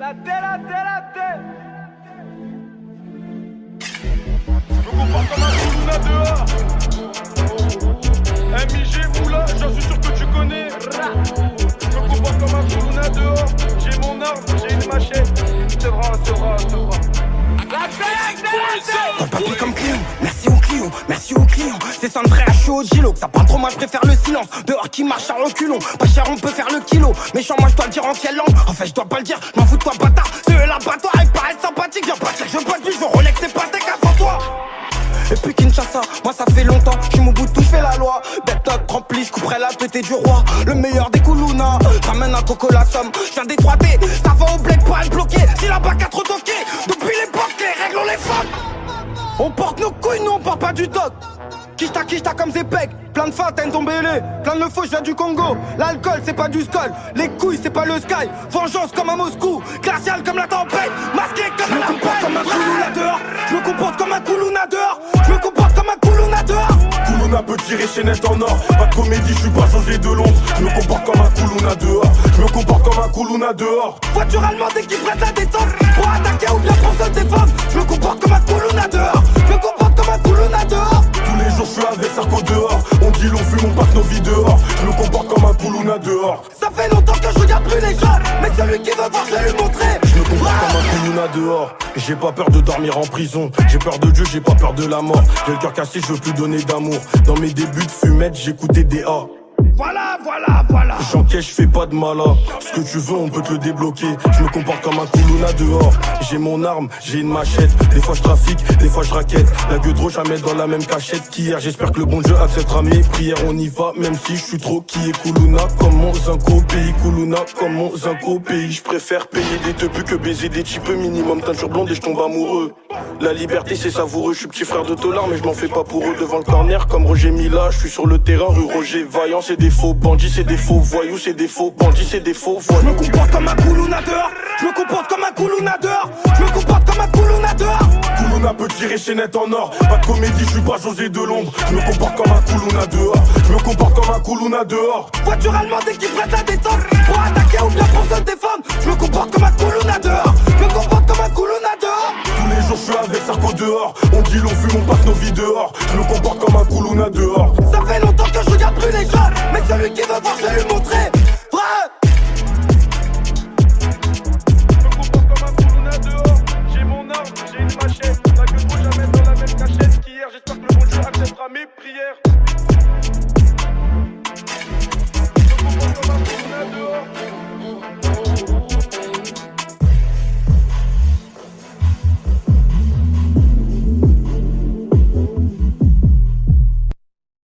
Je me comporte comme un Koulouna dehors. MIG Moula, j'en suis sûr que tu connais. Je me comporte comme un Koulouna dehors. J'ai mon arme, j'ai une machette. C'est vrai, c'est vrai, c'est vrai. Dans le papier comme Clio, merci au client, merci au client. C'est sans vrai, je suis au Gilo, ça parle trop, moi je préfère le silence. Dehors qui marche à reculons, pas cher on peut faire le kilo. Méchant moi je dois le dire en quelle langue, en fait je dois pas le dire, je m'en fous de toi bâtard. C'est eux l'abattoir, ils paraissent sympathiques, viens pas dire que je veux pas de lui, je veux Rolex et Patek avant toi. Et puis Kinshasa, moi ça fait longtemps, j'suis mon bout de tout, j'fais la loi. Bête note remplie, j'couperai la tête du roi. Le meilleur des Koulouna, ramène un coco la somme. J'viens des 3D, ça va au bled pas à le bloquer. Si la bac a trop toqué, depuis l'époque les règles on les fuck. On porte nos couilles, nous on porte pas du doc. Kishta comme Zepek, plein de fatines tombez-les. Plein de le faux, j'viens du Congo. L'alcool c'est pas du skull, les couilles c'est pas le sky. Vengeance comme à Moscou, glacial comme la tempête. Masqué comme la comporte comme un Koulouna dehors. Je me comporte comme un Koulouna dehors. Je me comporte comme un Koulouna dehors. Koulouna peut tirer chaînette en or. Pas de comédie, je suis pas José de Londres. Je me comporte comme un Koulouna dehors. Je me comporte comme un Koulouna dehors. Voiture allemande qui prête à descendre pour attaquer ou bien pour se défendre. Je me comporte comme un Koulouna dehors. Je me comporte comme un Koulouna dehors. Tous les jours je suis avec Sarko dehors. On dit l'on fume, on passe nos vies dehors. Je me comporte comme un Koulouna dehors. Ça fait longtemps que je regarde plus les gens, mais celui qui veut voir je vais lui montrer. Je me comporte comme un Koulouna dehors. J'ai pas peur de dormir en prison. J'ai peur de Dieu, j'ai pas peur de la mort. J'ai le cœur cassé, je veux plus donner d'amour. Dans mes débuts de fumette, j'écoutais des A. Voilà. J'encaisse, je fais pas de malin. Ce que tu veux, on peut te le débloquer. Je me comporte comme un Koulouna dehors. J'ai mon arme, j'ai une machette. Des fois je trafique, des fois je raquette. La gueule de jamais dans la même cachette qu'hier. J'espère que le bon Dieu acceptera mes prières. On y va, même si je suis trop qui est Koulouna. Comme mon Zinco pays, Koulouna comme mon Zinco pays. Je préfère payer des teubus que baiser des types minimum teinture blonde et je tombe amoureux. La liberté c'est savoureux. Je suis petit frère de Tolar mais je m'en fais pas pour eux. Devant le corner comme Roger Mila. Je suis sur le terrain rue Roger Vaillant. C'est des faux bandits, c'est des faux voyous, c'est des faux bandits, c'est des faux voyous. Je me comporte comme un Koulouna dehors. Je me comporte comme un Koulouna dehors. Je me comporte comme un Koulouna dehors. Koulouna peut tirer chaînette en or. Pas de comédie, je suis pas José de Londres. Je me comporte comme un Koulouna dehors. Je me comporte comme un Koulouna dehors. Voiture allemande qui prête à descendre pour attaquer ou bien pour se défendre. Je me comporte comme un Koulouna dehors. Je me comporte comme un Koulouna dehors. Tous les jours je suis avec Sarko dehors. On dit l'on fume, on passe nos vies dehors. Je me